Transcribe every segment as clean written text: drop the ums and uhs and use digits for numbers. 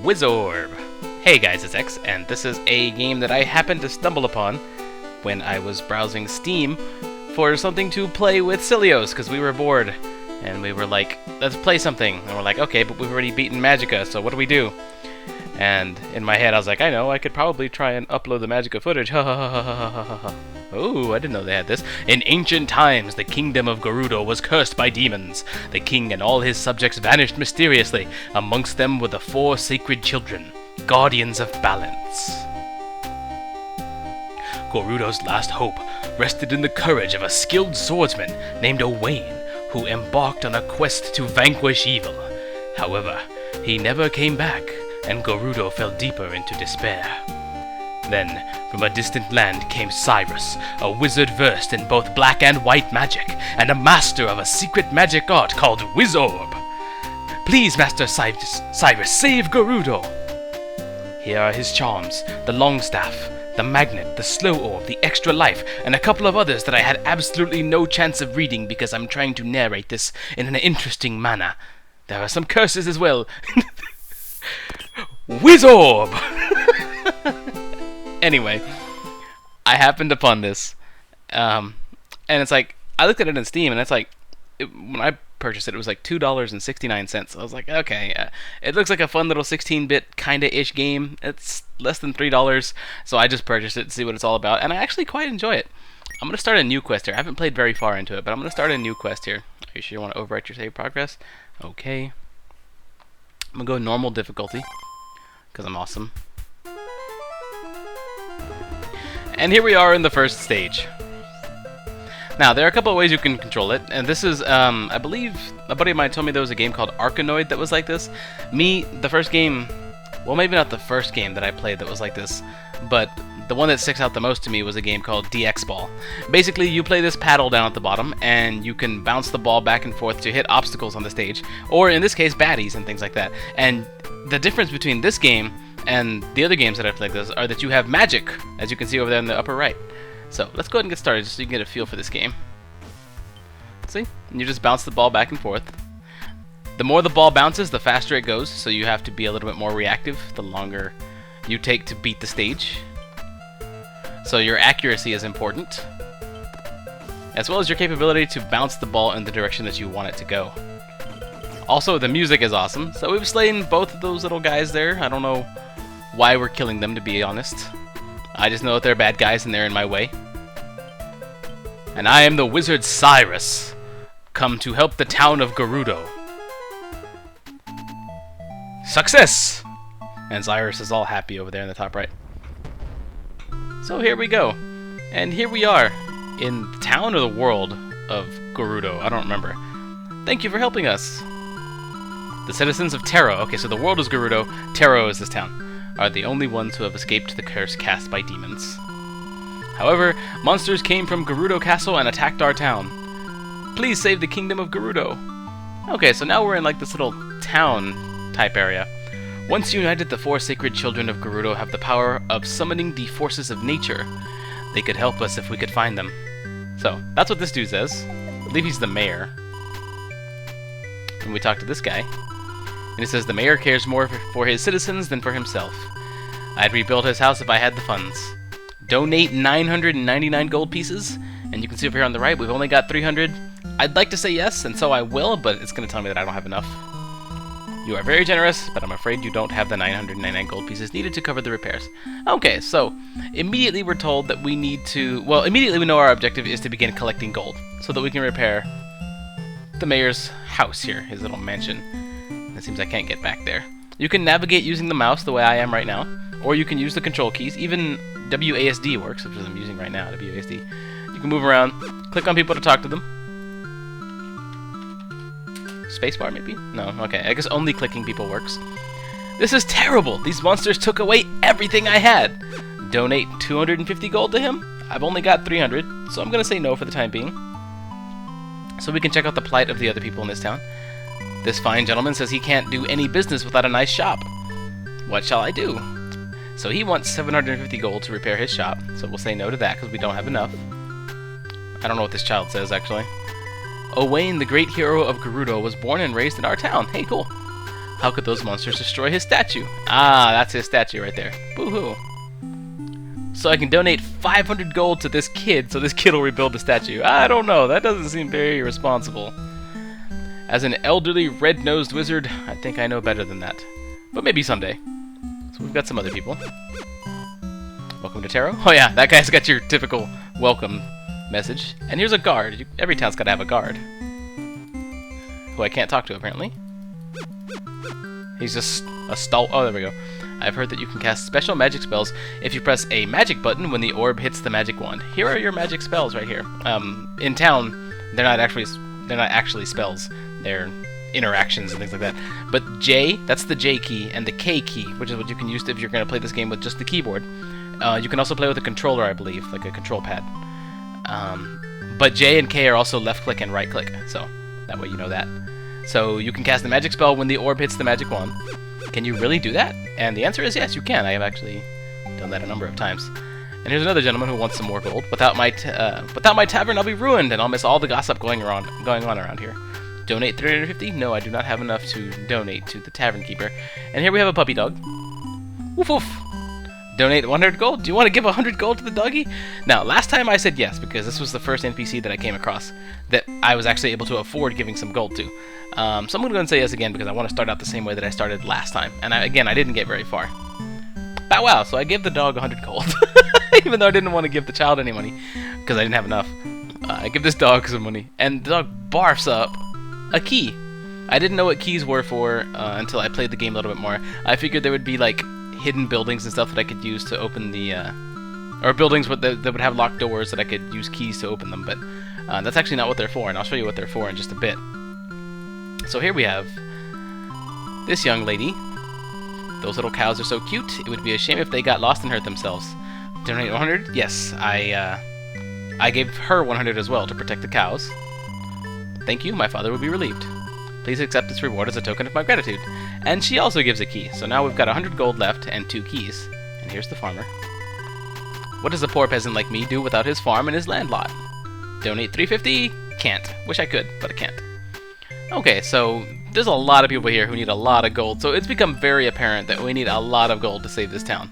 Wizorb! Hey guys, it's X, and this is a game that I happened to stumble upon when I was browsing Steam for something to play with Cilios, because we were bored, and we were like, let's play something, and we're like, okay, but we've already beaten Magicka, so what do we do? And in my head I was like, I know, I could probably try and upload the Magicka footage, ha ha ha ha ha ha ha. Oh, I didn't know they had this. In ancient times, the kingdom of Gerudo was cursed by demons. The king and all his subjects vanished mysteriously. Amongst them were the 4 sacred children, guardians of balance. Gerudo's last hope rested in the courage of a skilled swordsman named Owain, who embarked on a quest to vanquish evil. However, he never came back, and Gerudo fell deeper into despair. Then, from a distant land came Cyrus, a wizard versed in both black and white magic, and a master of a secret magic art called Wizorb. Please, Master Cyrus, save Gerudo! Here are his charms, the Longstaff, the Magnet, the Slow Orb, the Extra Life, and a couple of others that I had absolutely no chance of reading because I'm trying to narrate this in an interesting manner. There are some curses as well. Wizorb! Anyway, I happened upon this, and it's like, I looked at it in Steam, and it's like, when I purchased it, it was like $2.69. I was like, okay, it looks like a fun little 16-bit kinda-ish game. It's less than $3, so I just purchased it to see what it's all about, and I actually quite enjoy it. I'm going to start a new quest here. I haven't played very far into it, but I'm going to start a new quest here. Are you sure you want to overwrite your save progress? Okay. I'm going to go normal difficulty, because I'm awesome. And here we are in the first stage. Now, there are a couple of ways you can control it, and this is, I believe, a buddy of mine told me there was a game called Arkanoid that was like this. The first game, well, maybe not the first game that I played that was like this, but the one that sticks out the most to me was a game called DX Ball. Basically, you play this paddle down at the bottom, and you can bounce the ball back and forth to hit obstacles on the stage, or in this case, baddies and things like that. And the difference between this game and the other games that I've played like this are that you have magic, as you can see over there in the upper right. So let's go ahead and get started just so you can get a feel for this game. See? And you just bounce the ball back and forth. The more the ball bounces, the faster it goes, so you have to be a little bit more reactive the longer you take to beat the stage. So your accuracy is important, as well as your capability to bounce the ball in the direction that you want it to go. Also, the music is awesome, so we've slain both of those little guys there. I don't know why we're killing them, to be honest. I just know that they're bad guys and they're in my way. And I am the wizard Cyrus, come to help the town of Gerudo. Success! And Cyrus is all happy over there in the top right. So here we go. And here we are, in the town or the world of Gerudo. I don't remember. Thank you for helping us. The citizens of Tero, okay, so the world is Gerudo, Tero is this town, are the only ones who have escaped the curse cast by demons. However, monsters came from Gerudo Castle and attacked our town. Please save the kingdom of Gerudo. Okay, so now we're in like this little town type area. Once united, the 4 sacred children of Gerudo have the power of summoning the forces of nature. They could help us if we could find them. So, that's what this dude says. I believe he's the mayor. And we talk to this guy. And he says the mayor cares more for his citizens than for himself. I'd rebuild his house if I had the funds. Donate 999 gold pieces, and you can see over here on the right, we've only got 300. I'd like to say yes, and so I will, but it's going to tell me that I don't have enough. You are very generous, but I'm afraid you don't have the 999 gold pieces needed to cover the repairs. Okay, so immediately we're told that we need to, well, immediately we know our objective is to begin collecting gold, so that we can repair the mayor's house here, his little mansion. It seems I can't get back there. You can navigate using the mouse the way I am right now, or you can use the control keys. Even WASD works, which is what I'm using right now, WASD. You can move around, click on people to talk to them. Spacebar, maybe? No, okay, I guess only clicking people works. This is terrible! These monsters took away everything I had! Donate 250 gold to him? I've only got 300, so I'm gonna say no for the time being. So we can check out the plight of the other people in this town. This fine gentleman says he can't do any business without a nice shop. What shall I do? So he wants 750 gold to repair his shop, so we'll say no to that because we don't have enough. I don't know what this child says, actually. Owain, the great hero of Gerudo, was born and raised in our town. Hey, cool. How could those monsters destroy his statue? Ah, that's his statue right there. Boo-hoo. So I can donate 500 gold to this kid, so this kid will rebuild the statue. I don't know, that doesn't seem very responsible. As an elderly, red-nosed wizard, I think I know better than that. But maybe someday. So we've got some other people. Welcome to Tarot. Oh yeah, that guy's got your typical welcome message. And here's a guard. Every town's got to have a guard. Who I can't talk to, apparently. He's just a stall. Oh, there we go. I've heard that you can cast special magic spells if you press a magic button when the orb hits the magic wand. Here are your magic spells right here. In town, they're not actually spells. They're interactions and things like that. But J, that's the J key, and the K key, which is what you can use if you're going to play this game with just the keyboard. You can also play with a controller, I believe, like a control pad. But J and K are also left click and right click, so that way you know that. So you can cast the magic spell when the orb hits the magic wand. Can you really do that? And the answer is yes, you can. I have actually done that a number of times. And here's another gentleman who wants some more gold. Without my tavern, I'll be ruined, and I'll miss all the gossip going on around here. Donate 350? No, I do not have enough to donate to the tavern keeper. And here we have a puppy dog. Woof woof. Donate 100 gold? Do you want to give 100 gold to the doggy? Now, last time I said yes, because this was the first NPC that I came across that I was actually able to afford giving some gold to. So I'm going to go and say yes again, because I want to start out the same way that I started last time. And again, I didn't get very far. Bow wow, so I gave the dog 100 gold. Even though I didn't want to give the child any money, because I didn't have enough. I give this dog some money. And the dog barfs up a key. I didn't know what keys were for until I played the game a little bit more. I figured there would be, like, hidden buildings and stuff that I could use to open the, or buildings that would have locked doors that I could use keys to open them, but that's actually not what they're for, and I'll show you what they're for in just a bit. So here we have this young lady. Those little cows are so cute, it would be a shame if they got lost and hurt themselves. Donate 100? Yes, I gave her 100 as well to protect the cows. Thank you, my father would be relieved. Please accept this reward as a token of my gratitude. And she also gives a key, so now we've got 100 gold left and 2 keys. And here's the farmer. What does a poor peasant like me do without his farm and his land lot? Donate 350? Can't. Wish I could, but I can't. Okay, so there's a lot of people here who need a lot of gold, so it's become very apparent that we need a lot of gold to save this town.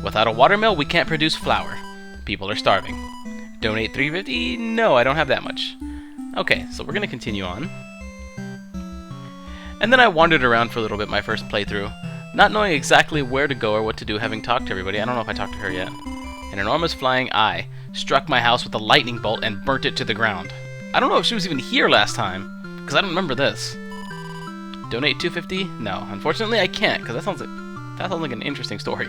Without a watermill, we can't produce flour. People are starving. Donate 350? No, I don't have that much. Okay, so we're going to continue on. And then I wandered around for a little bit my first playthrough, not knowing exactly where to go or what to do, having talked to everybody. I don't know if I talked to her yet. An enormous flying eye struck my house with a lightning bolt and burnt it to the ground. I don't know if she was even here last time, because I don't remember this. Donate 250? No, unfortunately I can't, because that sounds like an interesting story.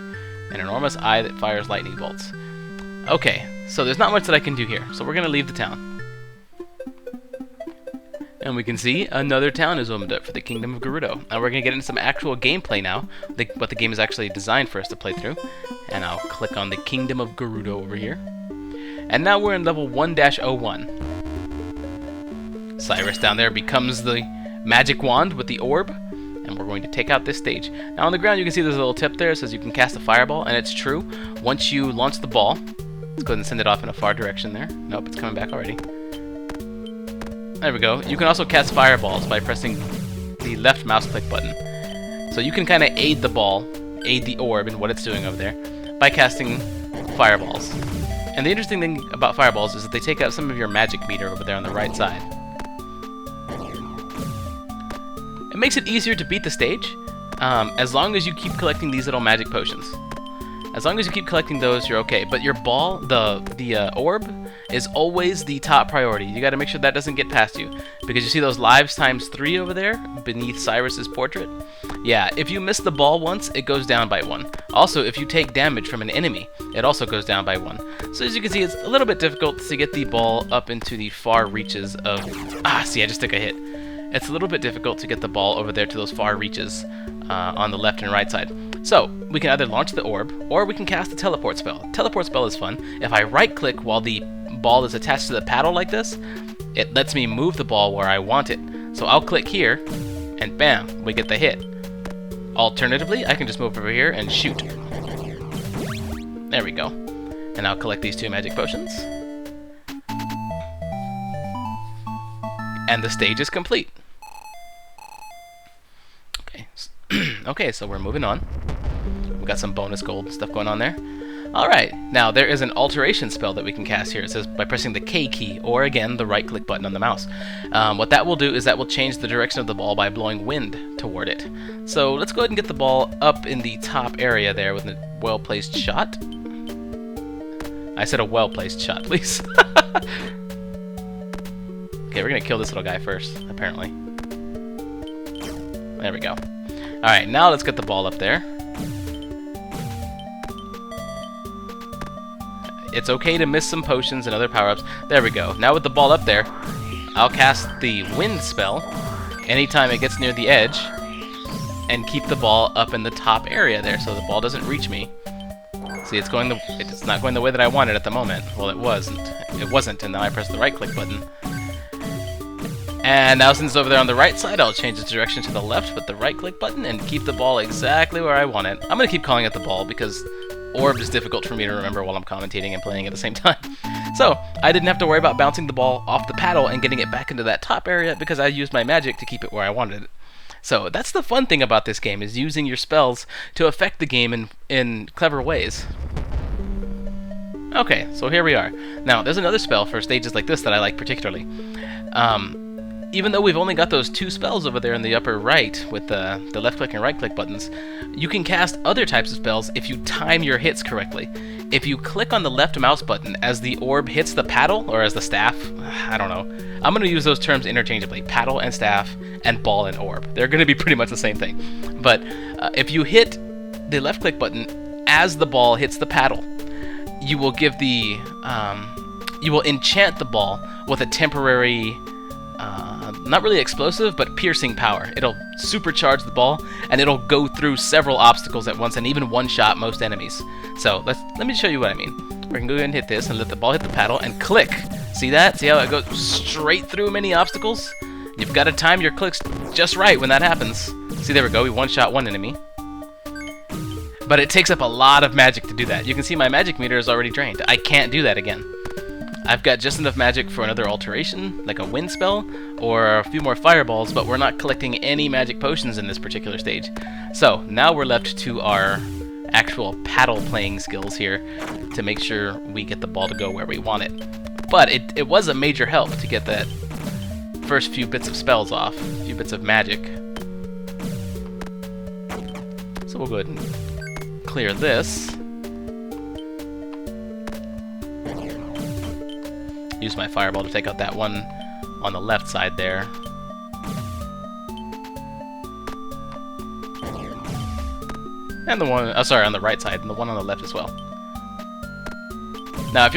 An enormous eye that fires lightning bolts. Okay, so there's not much that I can do here, so we're going to leave the town. And we can see another town is opened up for the Kingdom of Gerudo. And we're going to get into some actual gameplay now, what the game is actually designed for us to play through. And I'll click on the Kingdom of Gerudo over here. And now we're in level 1-01. Cyrus down there becomes the magic wand with the orb. And we're going to take out this stage. Now on the ground you can see there's a little tip there. It says you can cast a fireball, and it's true. Once you launch the ball, let's go ahead and send it off in a far direction there. Nope, it's coming back already. There we go. You can also cast fireballs by pressing the left mouse click button. So you can kind of aid the ball, aid the orb in what it's doing over there, by casting fireballs. And the interesting thing about fireballs is that they take out some of your magic meter over there on the right side. It makes it easier to beat the stage, as long as you keep collecting these little magic potions. As long as you keep collecting those, you're okay. But your ball, the orb, is always the top priority. You got to make sure that doesn't get past you, because you see those lives times 3 over there beneath Cyrus's portrait. Yeah, if you miss the ball once, it goes down by 1. Also, if you take damage from an enemy, it also goes down by 1. So as you can see, it's a little bit difficult to get the ball up into the far reaches of... see, I just took a hit. It's a little bit difficult to get the ball over there to those far reaches on the left and right side. So, we can either launch the orb, or we can cast a teleport spell. Teleport spell is fun. If I right-click while the ball is attached to the paddle like this, it lets me move the ball where I want it. So I'll click here, and bam, we get the hit. Alternatively, I can just move over here and shoot. There we go. And I'll collect these 2 magic potions. And the stage is complete. Okay, so we're moving on. We've got some bonus gold stuff going on there. Alright, now there is an alteration spell that we can cast here. It says by pressing the K key, or again, the right click button on the mouse. What that will do is that will change the direction of the ball by blowing wind toward it. So let's go ahead and get the ball up in the top area there with a well-placed shot. I said a well-placed shot, please. Okay, we're gonna kill this little guy first, apparently. There we go. Alright, now let's get the ball up there. It's okay to miss some potions and other power-ups. There we go. Now with the ball up there, I'll cast the wind spell anytime it gets near the edge and keep the ball up in the top area there so the ball doesn't reach me. See, it's not going the way that I wanted at the moment. Well, it wasn't. It wasn't, and now I press the right-click button. And now since it's over there on the right side, I'll change its direction to the left with the right-click button and keep the ball exactly where I want it. I'm going to keep calling it the ball because Orb is difficult for me to remember while I'm commentating and playing at the same time. So, I didn't have to worry about bouncing the ball off the paddle and getting it back into that top area because I used my magic to keep it where I wanted it. So, that's the fun thing about this game, is using your spells to affect the game in clever ways. Okay, so here we are. Now, there's another spell for stages like this that I like particularly. Even though we've only got those two spells over there in the upper right with the left click and right click buttons, you can cast other types of spells if you time your hits correctly. If you click on the left mouse button as the orb hits the paddle, or as the staff, I don't know. I'm going to use those terms interchangeably, paddle and staff, and ball and orb. They're going to be pretty much the same thing. But if you hit the left click button as the ball hits the paddle, you will give the, you will enchant the ball with a temporary, not really explosive, but piercing power. It'll supercharge the ball, and it'll go through several obstacles at once, and even one-shot most enemies. So let me show you what I mean. We're gonna go ahead and hit this, and let the ball hit the paddle, and click. See that? See how it goes straight through many obstacles? You've got to time your clicks just right when that happens. See, there we go. We one-shot one enemy. But it takes up a lot of magic to do that. You can see my magic meter is already drained. I can't do that again. I've got just enough magic for another alteration, like a wind spell, or a few more fireballs, but we're not collecting any magic potions in this particular stage. So, now we're left to our actual paddle playing skills here to make sure we get the ball to go where we want it. But it was a major help to get that first few bits of spells off, a few bits of magic. So we'll go ahead and clear this. Use my fireball to take out that one on the left side there. And the one, sorry, on the right side, and the one on the left as well. Now, if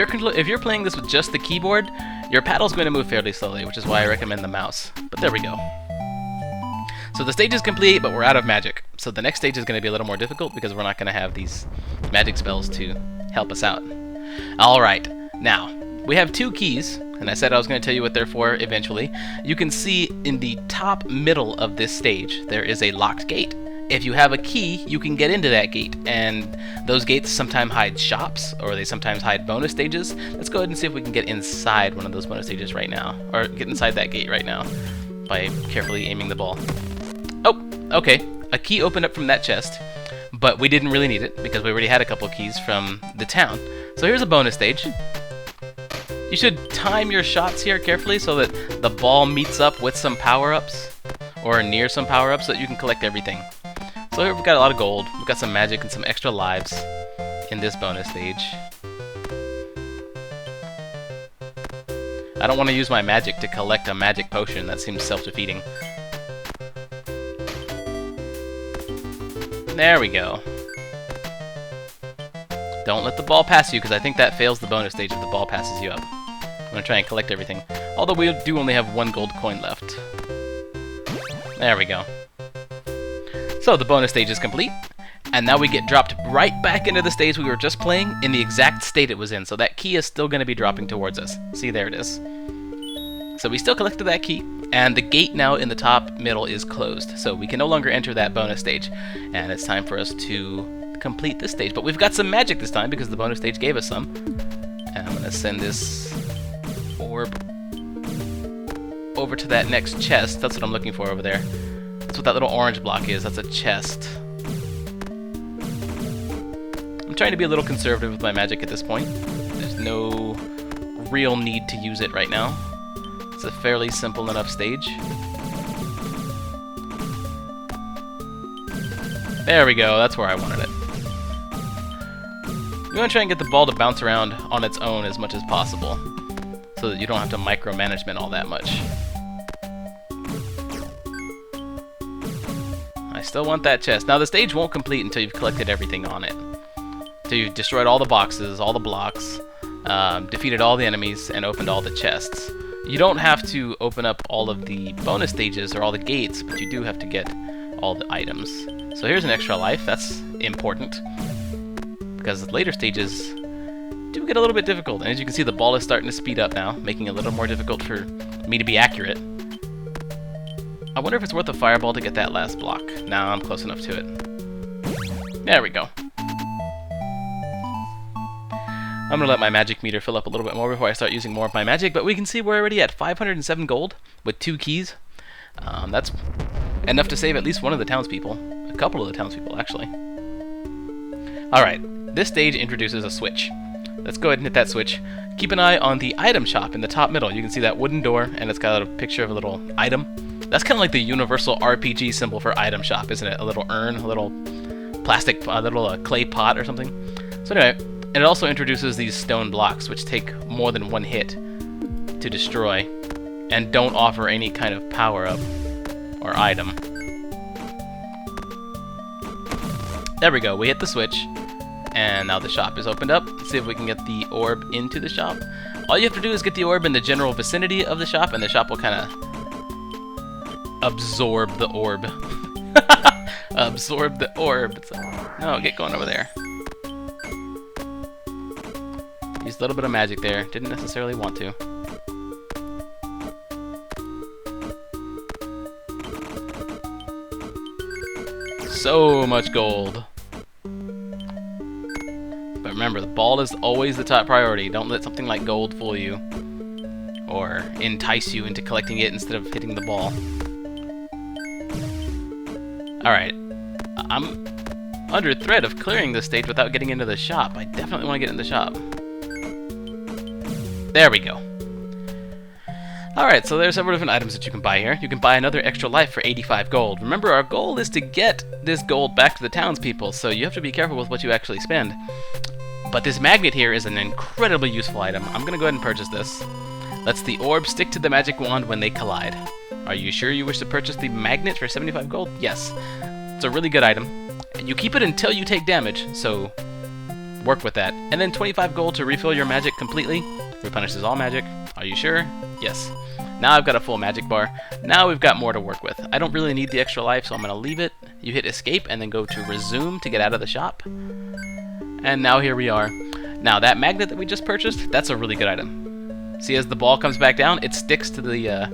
you're playing this with just the keyboard, your paddle's going to move fairly slowly, which is why I recommend the mouse. But there we go. So the stage is complete, but we're out of magic. So the next stage is going to be a little more difficult because we're not going to have these magic spells to help us out. Alright, now, we have two keys, and I said I was going to tell you what they're for eventually. You can see in the top middle of this stage, there is a locked gate. If you have a key, you can get into that gate, and those gates sometimes hide shops, or they sometimes hide bonus stages. Let's go ahead and see if we can get inside one of those bonus stages right now, or get inside that gate right now, by carefully aiming the ball. Oh, okay, a key opened up from that chest, but we didn't really need it, because we already had a couple of keys from the town. So here's a bonus stage. You should time your shots here carefully so that the ball meets up with some power-ups, or near some power-ups, so that you can collect everything. So here we've got a lot of gold, we've got some magic and some extra lives in this bonus stage. I don't want to use my magic to collect a magic potion, that seems self-defeating. There we go. Don't let the ball pass you, because I think that fails the bonus stage if the ball passes you up. I'm going to try and collect everything. Although we do only have one gold coin left. There we go. So the bonus stage is complete, and now we get dropped right back into the stage we were just playing in the exact state it was in. So that key is still going to be dropping towards us. See, there it is. So we still collected that key, and the gate now in the top middle is closed. So we can no longer enter that bonus stage, and it's time for us to complete this stage. But we've got some magic this time because the bonus stage gave us some. And I'm going to send this orb over to that next chest. That's what I'm looking for over there. That's what that little orange block is. That's a chest. I'm trying to be a little conservative with my magic at this point. There's no real need to use it right now. It's a fairly simple enough stage. There we go, that's where I wanted it. You want to try and get the ball to bounce around on its own as much as possible, so that you don't have to micromanagement all that much. I still want that chest. Now the stage won't complete until you've collected everything on it. So you've destroyed all the boxes, all the blocks, defeated all the enemies, and opened all the chests. You don't have to open up all of the bonus stages or all the gates, but you do have to get all the items. So here's an extra life. That's important, because the later stages do get a little bit difficult. And as you can see, the ball is starting to speed up now, making it a little more difficult for me to be accurate. I wonder if it's worth a fireball to get that last block. Now I'm close enough to it. There we go. I'm gonna let my magic meter fill up a little bit more before I start using more of my magic, but we can see we're already at 507 gold with 2 keys. That's enough to save at least one of the townspeople. A couple of the townspeople, actually. Alright, this stage introduces a switch. Let's go ahead and hit that switch. Keep an eye on the item shop in the top middle. You can see that wooden door, and it's got a picture of a little item. That's kind of like the universal RPG symbol for item shop, isn't it? A little urn, a little plastic, little clay pot or something. So anyway, and it also introduces these stone blocks, which take more than one hit to destroy, and don't offer any kind of power-up or item. There we go, we hit the switch, and now the shop is opened up. Let's see if we can get the orb into the shop. All you have to do is get the orb in the general vicinity of the shop, and the shop will kind of absorb the orb. Absorb the orb. No, get going over there. Used a little bit of magic there. Didn't necessarily want to. So much gold. But remember, the ball is always the top priority. Don't let something like gold fool you, or entice you into collecting it instead of hitting the ball. Alright. I'm under threat of clearing this stage without getting into the shop. I definitely want to get in the shop. There we go. Alright, so there's several different items that you can buy here. You can buy another extra life for 85 gold. Remember, our goal is to get this gold back to the townspeople, so you have to be careful with what you actually spend. But this magnet here is an incredibly useful item. I'm going to go ahead and purchase this. Lets the orb stick to the magic wand when they collide. Are you sure you wish to purchase the magnet for 75 gold? Yes. It's a really good item. And you keep it until you take damage, so work with that. And then 25 gold to refill your magic completely. Replenishes all magic. Are you sure? Yes. Now I've got a full magic bar. Now we've got more to work with. I don't really need the extra life, so I'm going to leave it. You hit escape and then go to resume to get out of the shop. And now here we are. Now that magnet that we just purchased, that's a really good item. See, as the ball comes back down, it sticks to the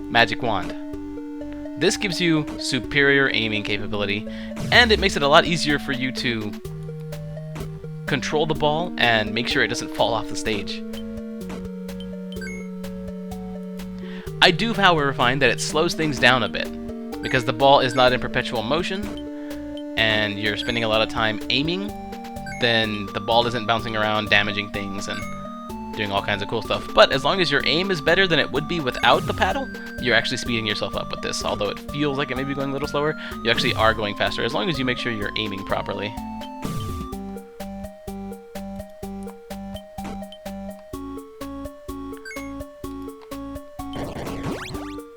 magic wand. This gives you superior aiming capability, and it makes it a lot easier for you to control the ball and make sure it doesn't fall off the stage. I do, however, find that it slows things down a bit, because the ball is not in perpetual motion, and you're spending a lot of time aiming, then the ball isn't bouncing around, damaging things, and doing all kinds of cool stuff. But as long as your aim is better than it would be without the paddle, you're actually speeding yourself up with this. Although it feels like it may be going a little slower, you actually are going faster, as long as you make sure you're aiming properly.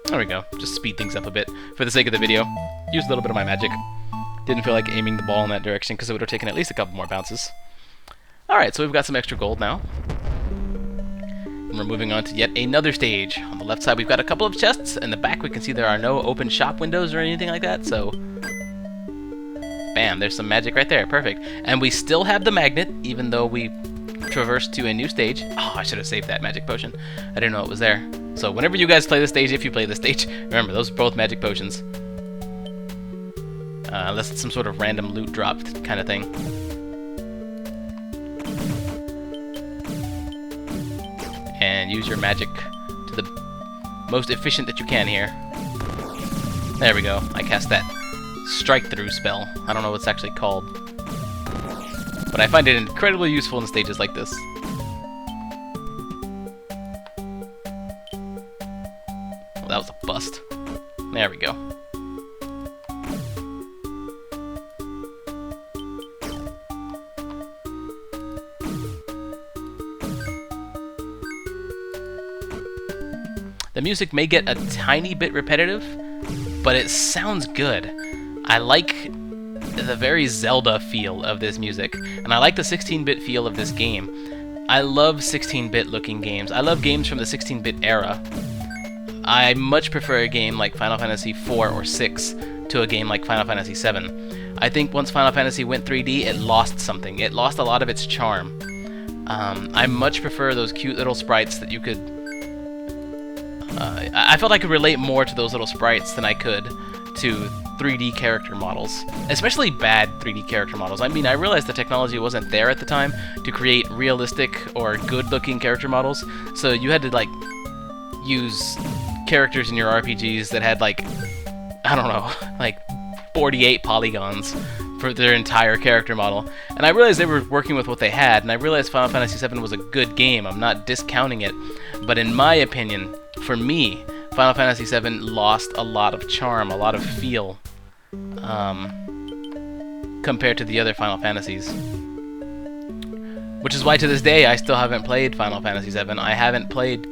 There we go. Just speed things up a bit for the sake of the video. Use a little bit of my magic. Didn't feel like aiming the ball in that direction because it would have taken at least a couple more bounces. Alright, so we've got some extra gold now. And we're moving on to yet another stage. On the left side we've got a couple of chests. In the back we can see there are no open shop windows or anything like that, so bam, there's some magic right there. Perfect. And we still have the magnet, even though we traversed to a new stage. Oh, I should have saved that magic potion. I didn't know it was there. So whenever you guys play this stage, if you play this stage, remember, those are both magic potions. Unless it's some sort of random loot drop kind of thing. And use your magic to the most efficient that you can here. There we go. I cast that strike-through spell. I don't know what it's actually called. But I find it incredibly useful in stages like this. Well, that was a bust. There we go. The music may get a tiny bit repetitive, but it sounds good. I like the very Zelda feel of this music, and I like the 16-bit feel of this game. I love 16-bit looking games. I love games from the 16-bit era. I much prefer a game like Final Fantasy IV or VI to a game like Final Fantasy VII. I think once Final Fantasy went 3D, it lost something. It lost a lot of its charm. I much prefer those cute little sprites that you could... I felt I could relate more to those little sprites than I could to 3D character models, especially bad 3D character models. I mean, I realized the technology wasn't there at the time to create realistic or good-looking character models, so you had to, like, use characters in your RPGs that had, like, I don't know, like 48 polygons for their entire character model. And I realized they were working with what they had, and I realized Final Fantasy VII was a good game. I'm not discounting it, but in my opinion, for me, Final Fantasy VII lost a lot of charm, a lot of feel, compared to the other Final Fantasies. Which is why to this day I still haven't played Final Fantasy VII. I haven't played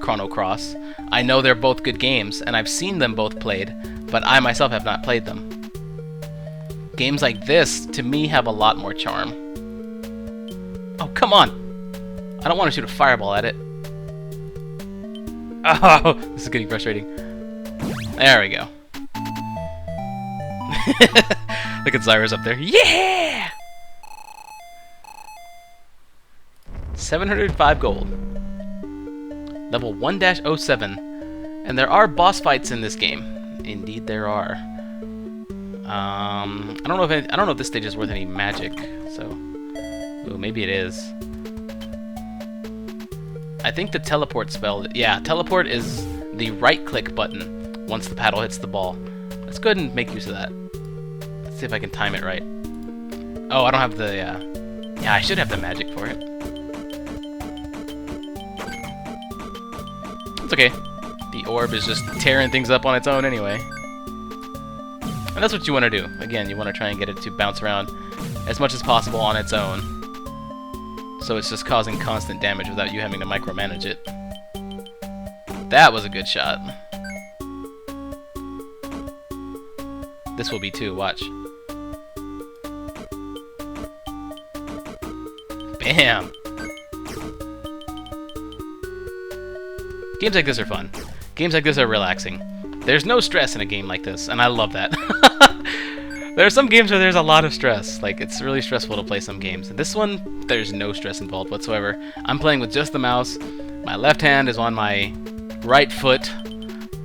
Chrono Cross. I know they're both good games, and I've seen them both played, but I myself have not played them. Games like this, to me, have a lot more charm. Oh, come on! I don't want to shoot a fireball at it. Oh, this is getting frustrating. There we go. Look at Zyra's up there. Yeah! 705 gold. Level 1-07. And there are boss fights in this game. Indeed there are. I don't know if this stage is worth any magic, so... Ooh, maybe it is. I think the teleport spell... Yeah, teleport is the right-click button once the paddle hits the ball. Let's go ahead and make use of that. Let's see if I can time it right. Oh, I don't have the... Yeah, I should have the magic for it. It's okay. The orb is just tearing things up on its own anyway. And that's what you want to do. Again, you want to try and get it to bounce around as much as possible on its own. So it's just causing constant damage without you having to micromanage it. That was a good shot. This will be too, watch. Bam! Games like this are fun. Games like this are relaxing. There's no stress in a game like this, and I love that. There are some games where there's a lot of stress. Like, it's really stressful to play some games. And this one, there's no stress involved whatsoever. I'm playing with just the mouse. My left hand is on my right foot.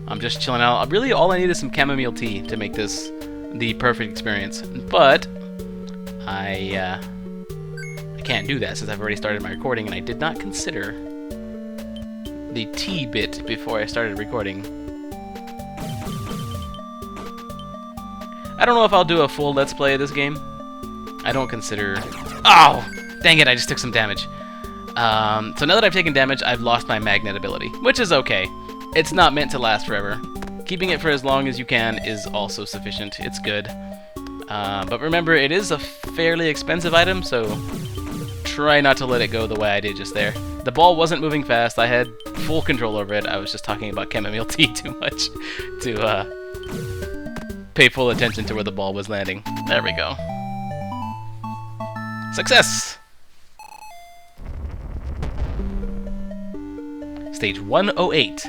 I'm just chilling out. Really, all I need is some chamomile tea to make this the perfect experience. But I can't do that since I've already started my recording, and I did not consider the tea bit before I started recording. I don't know if I'll do a full Let's Play of this game. I don't consider... Oh! Dang it, I just took some damage. So now that I've taken damage, I've lost my magnet ability, which is okay. It's not meant to last forever. Keeping it for as long as you can is also sufficient. It's good. But remember, it is a fairly expensive item, so try not to let it go the way I did just there. The ball wasn't moving fast. I had full control over it. I was just talking about chamomile tea too much to pay full attention to where the ball was landing. There we go. Success! Stage 108.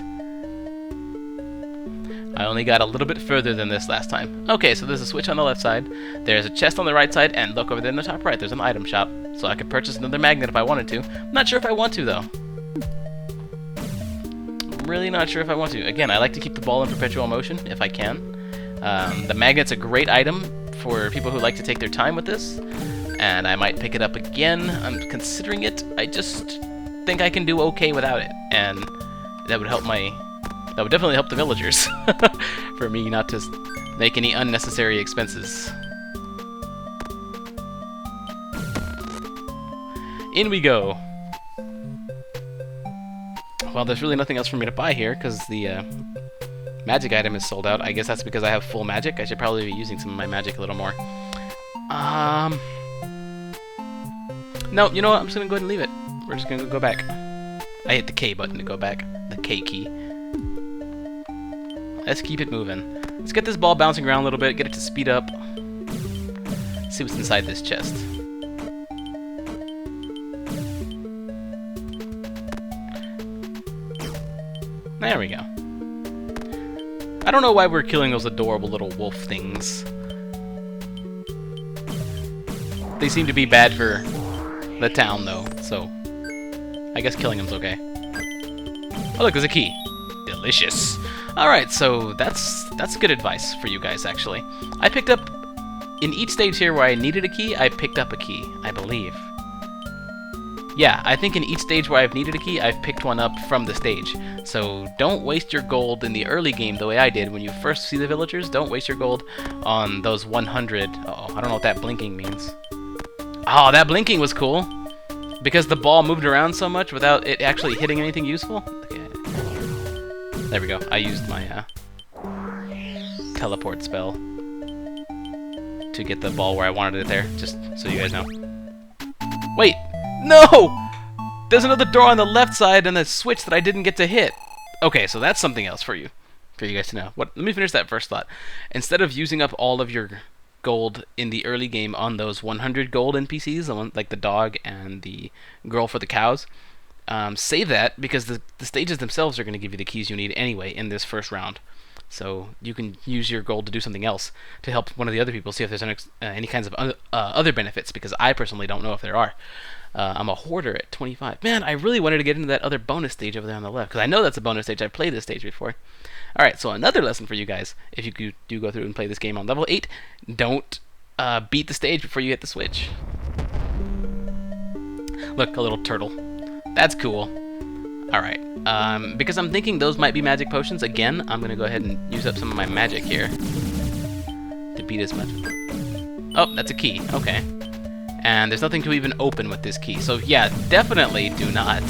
I only got a little bit further than this last time. Okay, so there's a switch on the left side, there's a chest on the right side, and look over there in the top right, there's an item shop. So I could purchase another magnet if I wanted to. I'm not sure if I want to, though. I'm really not sure if I want to. Again, I like to keep the ball in perpetual motion, if I can. The magnet's a great item for people who like to take their time with this, and I might pick it up again. I'm considering it. I just think I can do okay without it, and that would help That would definitely help the villagers. For me not to make any unnecessary expenses. In we go. Well, there's really nothing else for me to buy here, because the magic item is sold out. I guess that's because I have full magic. I should probably be using some of my magic a little more. No, you know what? I'm just going to go ahead and leave it. We're just going to go back. I hit the K button to go back. The K key. Let's keep it moving. Let's get this ball bouncing around a little bit, get it to speed up. See what's inside this chest. There we go. I don't know why we're killing those adorable little wolf things. They seem to be bad for the town, though, so I guess killing them's okay. Oh, look, there's a key. Delicious. Alright, so that's good advice for you guys, actually. I picked up, in each stage here where I needed a key, I picked up a key, I believe. Yeah, I think in each stage where I've needed a key, I've picked one up from the stage. So don't waste your gold in the early game the way I did when you first see the villagers. Don't waste your gold on those 100... Uh-oh, I don't know what that blinking means. Oh, that blinking was cool. Because the ball moved around so much without it actually hitting anything useful. Okay. There we go. I used my teleport spell to get the ball where I wanted it there, just so you guys know. Wait! No! There's another door on the left side and a switch that I didn't get to hit. Okay, so that's something else for you guys to know. Let me finish that first thought. Instead of using up all of your gold in the early game on those 100 gold NPCs, like the dog and the girl for the cows, save that, because the stages themselves are going to give you the keys you need anyway in this first round. So you can use your gold to do something else to help one of the other people see if there's any kinds of other benefits, because I personally don't know if there are. I'm a hoarder at 25. Man, I really wanted to get into that other bonus stage over there on the left, because I know that's a bonus stage. I've played this stage before. Alright, so another lesson for you guys, if you do go through and play this game on level 8, don't beat the stage before you hit the switch. Look, a little turtle. That's cool. Alright, because I'm thinking those might be magic potions, again, I'm going to go ahead and use up some of my magic here to beat as much. Oh, that's a key. Okay. And there's nothing to even open with this key. So yeah, definitely do not...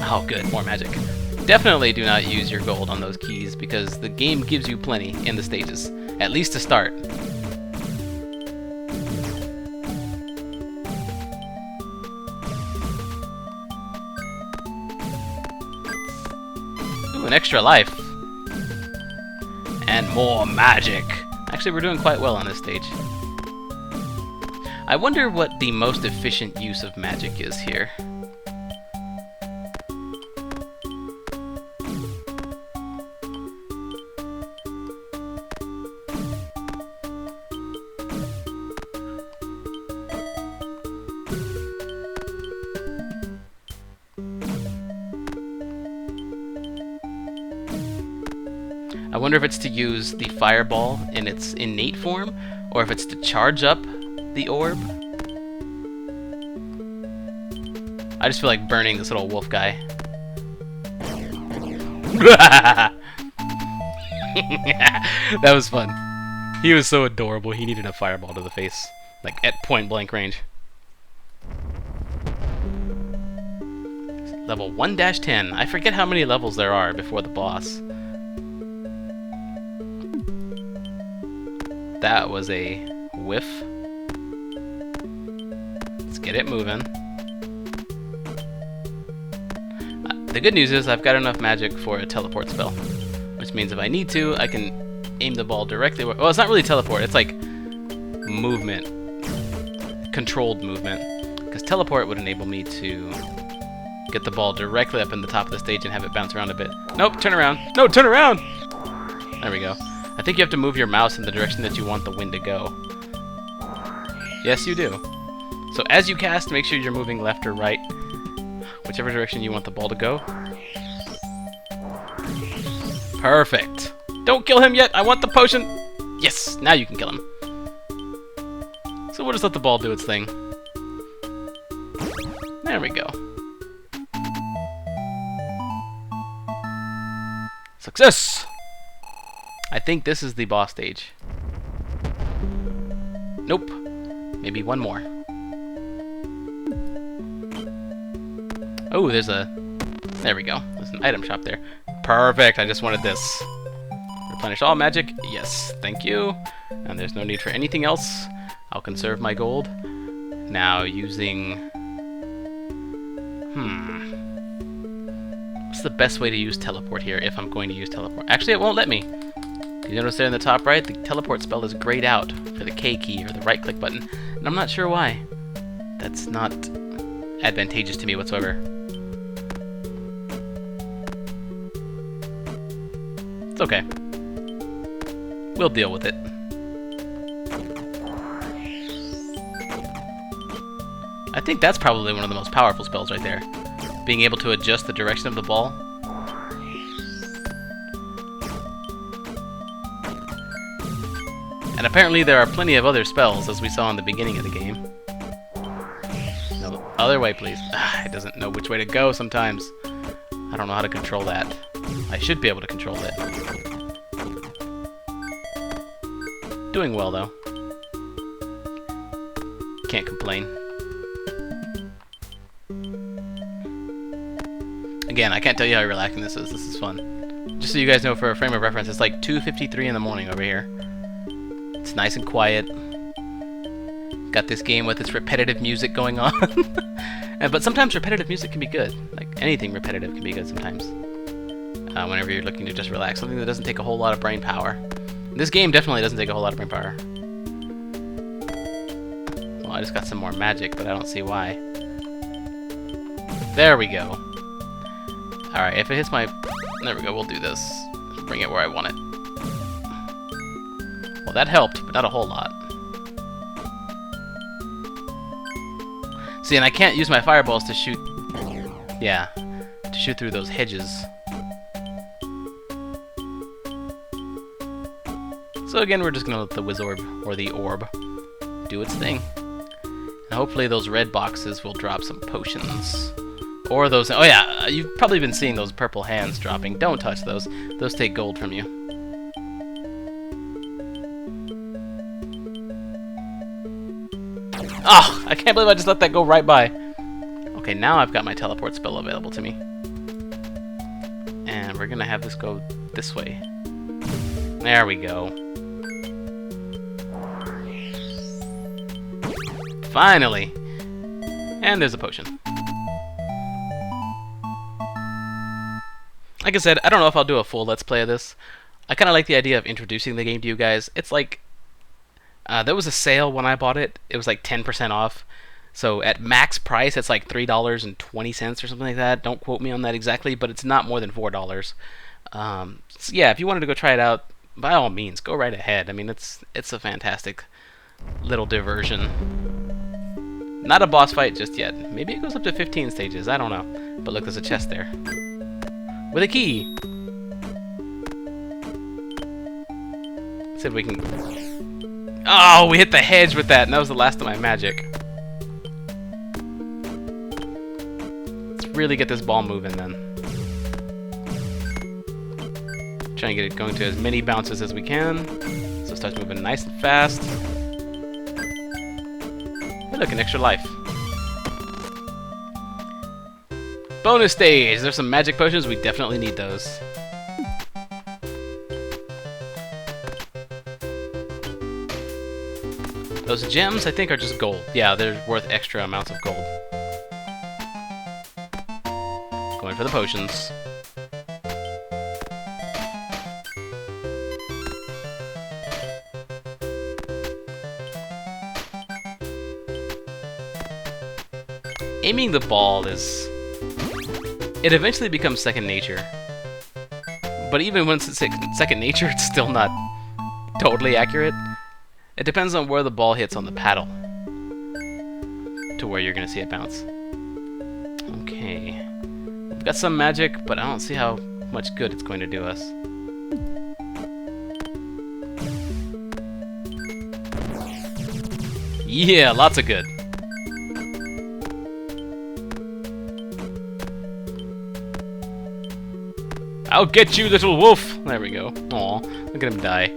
Oh good, more magic. Definitely do not use your gold on those keys, because the game gives you plenty in the stages. At least to start. Ooh, an extra life. And more magic. Actually, we're doing quite well on this stage. I wonder what the most efficient use of magic is here. I wonder if it's to use the fireball in its innate form, or if it's to charge up the orb. I just feel like burning this little wolf guy. That was fun. He was so adorable. He needed a fireball to the face, like at point blank range. Level 1-10. I forget how many levels there are before the boss. That was a whiff. Let's get it moving. The good news is I've got enough magic for a teleport spell, which means if I need to, I can aim the ball directly. Well, it's not really teleport. It's like movement, controlled movement, because teleport would enable me to get the ball directly up in the top of the stage and have it bounce around a bit. Nope, turn around. No, turn around! There we go. I think you have to move your mouse in the direction that you want the wind to go. Yes, you do. So as you cast, make sure you're moving left or right, whichever direction you want the ball to go. Perfect. Don't kill him yet. I want the potion. Yes, now you can kill him. So we'll just let the ball do its thing. There we go. Success! I think this is the boss stage. Nope. Maybe one more. Oh, there's a... There we go. There's an item shop there. Perfect, I just wanted this. Replenish all magic. Yes, thank you. And there's no need for anything else. I'll conserve my gold. Now, using... What's the best way to use teleport here if I'm going to use teleport? Actually, it won't let me. You notice there in the top right, the teleport spell is grayed out for the K key or the right click button. And I'm not sure why. That's not advantageous to me whatsoever. It's okay. We'll deal with it. I think that's probably one of the most powerful spells right there. Being able to adjust the direction of the ball. And apparently there are plenty of other spells, as we saw in the beginning of the game. No, other way, please. It doesn't know which way to go sometimes. I don't know how to control that. I should be able to control it. Doing well, though. Can't complain. Again, I can't tell you how relaxing this is. This is fun. Just so you guys know, for a frame of reference, it's like 2:53 in the morning over here. It's nice and quiet. Got this game with its repetitive music going on. But sometimes repetitive music can be good. Like, anything repetitive can be good sometimes. Whenever you're looking to just relax. Something that doesn't take a whole lot of brain power. This game definitely doesn't take a whole lot of brain power. Well, I just got some more magic, but I don't see why. There we go. Alright, if it hits my... There we go, we'll do this. Bring it where I want it. Well, that helped, but not a whole lot. See, and I can't use my fireballs to shoot... Yeah, to shoot through those hedges. So again, we're just gonna let the Wizorb, or the orb, do its thing. And hopefully those red boxes will drop some potions. Or those... Oh yeah, you've probably been seeing those purple hands dropping. Don't touch those. Those take gold from you. Oh, I can't believe I just let that go right by. Okay, now I've got my teleport spell available to me. And we're gonna have this go this way. There we go. Finally! And there's a potion. Like I said, I don't know if I'll do a full Let's Play of this. I kind of like the idea of introducing the game to you guys. It's like... there was a sale when I bought it. It was like 10% off. So at max price, it's like $3.20 or something like that. Don't quote me on that exactly, but it's not more than $4. So yeah, if you wanted to go try it out, by all means, go right ahead. I mean, it's a fantastic little diversion. Not a boss fight just yet. Maybe it goes up to 15 stages. I don't know. But look, there's a chest there. With a key. Let's see if we can... Oh, we hit the hedge with that, and that was the last of my magic. Let's really get this ball moving then. Try and get it going to as many bounces as we can. So it starts moving nice and fast. Hey, look, an extra life. Bonus stage! There's some magic potions. We definitely need those. Those gems, I think, are just gold. Yeah, they're worth extra amounts of gold. Going for the potions. Aiming the ball is... It eventually becomes second nature. But even once it's second nature, it's still not totally accurate. It depends on where the ball hits on the paddle to where you're going to see it bounce. Okay. We've got some magic, but I don't see how much good it's going to do us. Yeah, lots of good. I'll get you, little wolf! There we go. Aw, look at him die.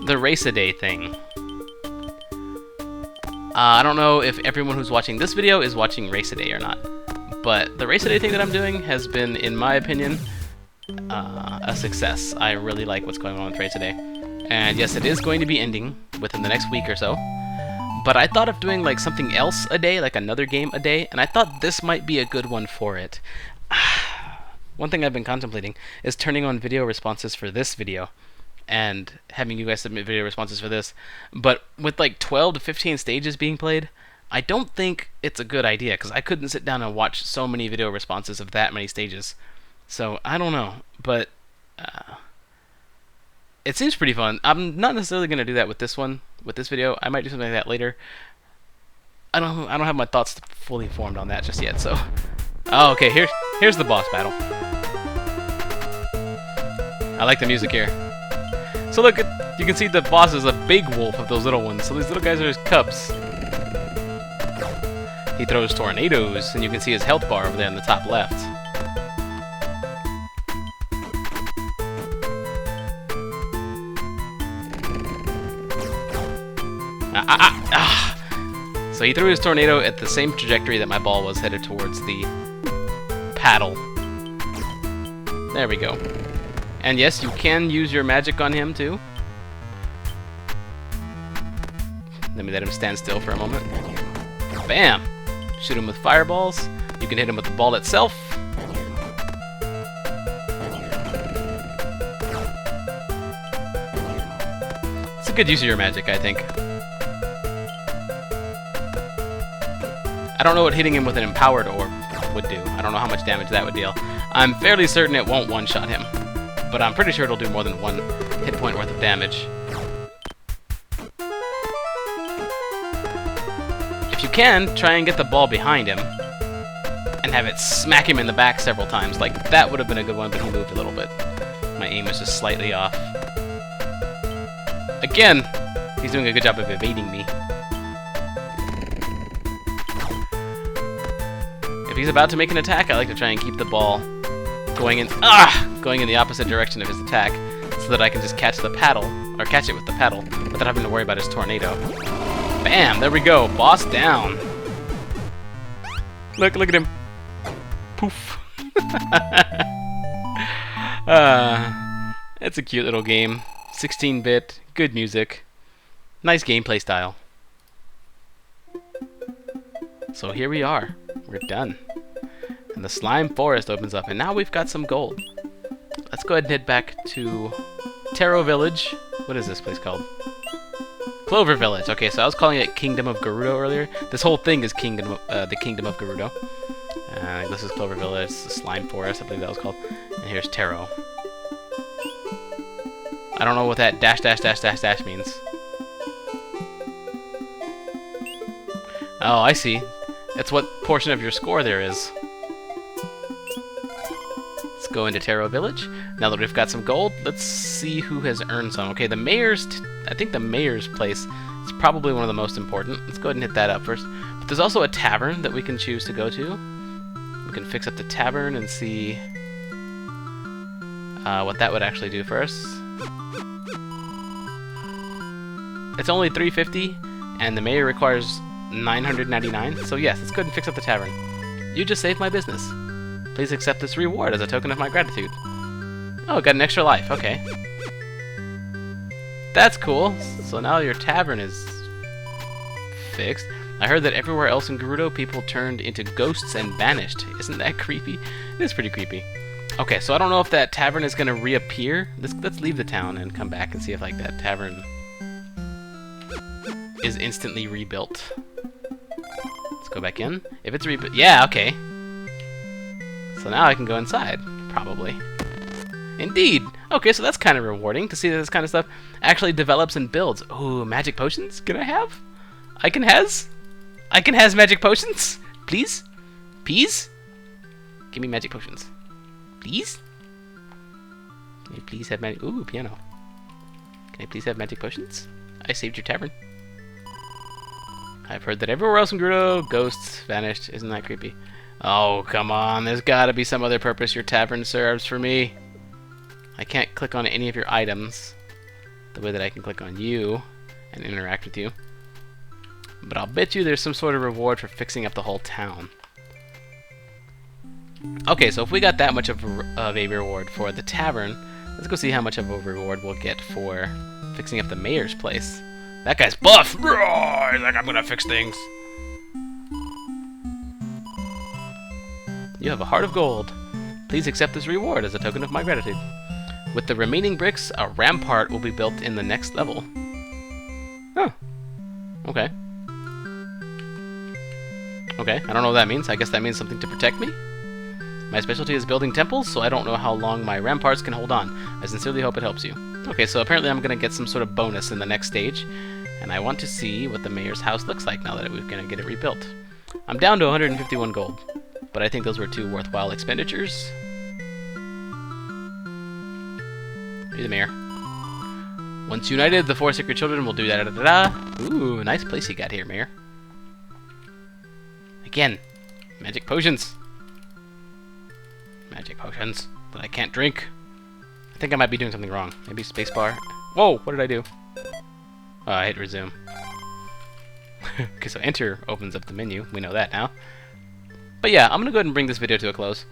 The race-a-day thing. I don't know if everyone who's watching this video is watching race-a-day or not, but the race-a-day thing that I'm doing has been, in my opinion, a success. I really like what's going on with race-a-day. And yes, it is going to be ending within the next week or so, but I thought of doing like something else a day, like another game a day, and I thought this might be a good one for it. One thing I've been contemplating is turning on video responses for this video and having you guys submit video responses for this, but with like 12 to 15 stages being played, I don't think it's a good idea, because I couldn't sit down and watch so many video responses of that many stages. So I don't know, but it seems pretty fun. I'm not necessarily going to do that with this one, with this video. I might do something like that later. I don't have my thoughts fully formed on that just yet. So, oh, okay, here's the boss battle. I like the music here. So look, you can see the boss is a big wolf of those little ones. So these little guys are his cubs. He throws tornadoes, and you can see his health bar over there in the top left. So he threw his tornado at the same trajectory that my ball was headed towards the paddle. There we go. And yes, you can use your magic on him too. Let me let him stand still for a moment. Bam! Shoot him with fireballs. You can hit him with the ball itself. It's a good use of your magic, I think. I don't know what hitting him with an empowered orb would do. I don't know how much damage that would deal. I'm fairly certain it won't one-shot him, but I'm pretty sure it'll do more than one hit point worth of damage. If you can, try and get the ball behind him and have it smack him in the back several times. Like, that would have been a good one, but he moved a little bit. My aim was just slightly off. Again, he's doing a good job of evading me. If he's about to make an attack, I like to try and keep the ball going in the opposite direction of his attack, so that I can just catch the paddle, or catch it with the paddle, without having to worry about his tornado. Bam! There we go. Boss down. Look at him. Poof. It's a cute little game. 16-bit, good music, nice gameplay style. So here we are. We're done. And the slime forest opens up, and now we've got some gold. Let's go ahead and head back to Taro Village. What is this place called? Clover Village. Okay, so I was calling it Kingdom of Gerudo earlier. This whole thing is the Kingdom of Gerudo. This is Clover Village, the slime forest, I believe that was called. And here's Taro. I don't know what that dash dash dash dash dash means. Oh, I see. It's what portion of your score there is. Let's go into Taro Village. Now that we've got some gold, let's see who has earned some. Okay, the mayor's... I think the mayor's place is probably one of the most important. Let's go ahead and hit that up first. But there's also a tavern that we can choose to go to. We can fix up the tavern and see what that would actually do for us. It's only 350, and the mayor requires 999, so yes, let's go ahead and fix up the tavern. You just saved my business. Please accept this reward as a token of my gratitude. Oh, got an extra life, okay. That's cool. So now your tavern is fixed. I heard that everywhere else in Gerudo, people turned into ghosts and vanished. Isn't that creepy? It is pretty creepy. Okay, so I don't know if that tavern is going to reappear. Let's leave the town and come back and see if like that tavern is instantly rebuilt. Let's go back in. If it's rebuilt, yeah, okay. So now I can go inside, probably. Indeed! Okay, so that's kind of rewarding to see that this kind of stuff actually develops and builds. Ooh, magic potions? Can I have? I can has magic potions? Please? Please? Give me magic potions. Please? Can I please have magic... Ooh, piano. Can I please have magic potions? I saved your tavern. I've heard that everywhere else in Gerudo, ghosts vanished. Isn't that creepy? Oh, come on. There's gotta be some other purpose your tavern serves for me. I can't click on any of your items the way that I can click on you and interact with you. But I'll bet you there's some sort of reward for fixing up the whole town. Okay, so if we got that much of a reward for the tavern, let's go see how much of a reward we'll get for fixing up the mayor's place. That guy's buff! Roar! He's like, I'm gonna fix things. You have a heart of gold. Please accept this reward as a token of my gratitude. With the remaining bricks, a rampart will be built in the next level. Oh. Okay. Okay, I don't know what that means. I guess that means something to protect me? My specialty is building temples, so I don't know how long my ramparts can hold on. I sincerely hope it helps you. Okay, so apparently I'm going to get some sort of bonus in the next stage, and I want to see what the mayor's house looks like now that we're going to get it rebuilt. I'm down to 151 gold, but I think those were 2 worthwhile expenditures. Be the mayor. Once united, the 4 sacred children will do da-da-da-da. Ooh, nice place you got here, mayor. Again, magic potions. Magic potions that I can't drink. I think I might be doing something wrong. Maybe spacebar. Whoa, what did I do? Oh, I hit resume. Okay, so enter opens up the menu. We know that now. But yeah, I'm going to go ahead and bring this video to a close.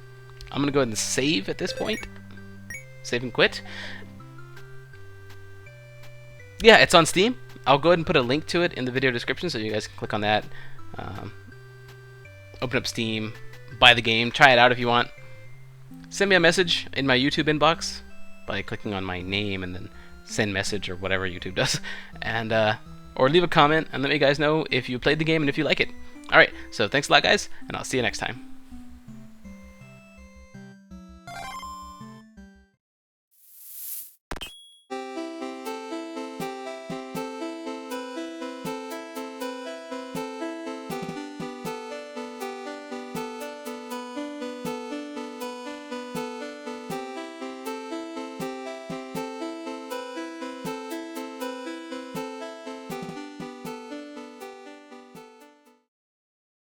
I'm going to go ahead and save at this point. Save and quit. Yeah, it's on Steam. I'll go ahead and put a link to it in the video description so you guys can click on that. Open up Steam, buy the game, try it out if you want. Send me a message in my YouTube inbox by clicking on my name and then send message or whatever YouTube does. And or leave a comment and let me guys know if you played the game and if you like it. Alright, so thanks a lot guys, and I'll see you next time.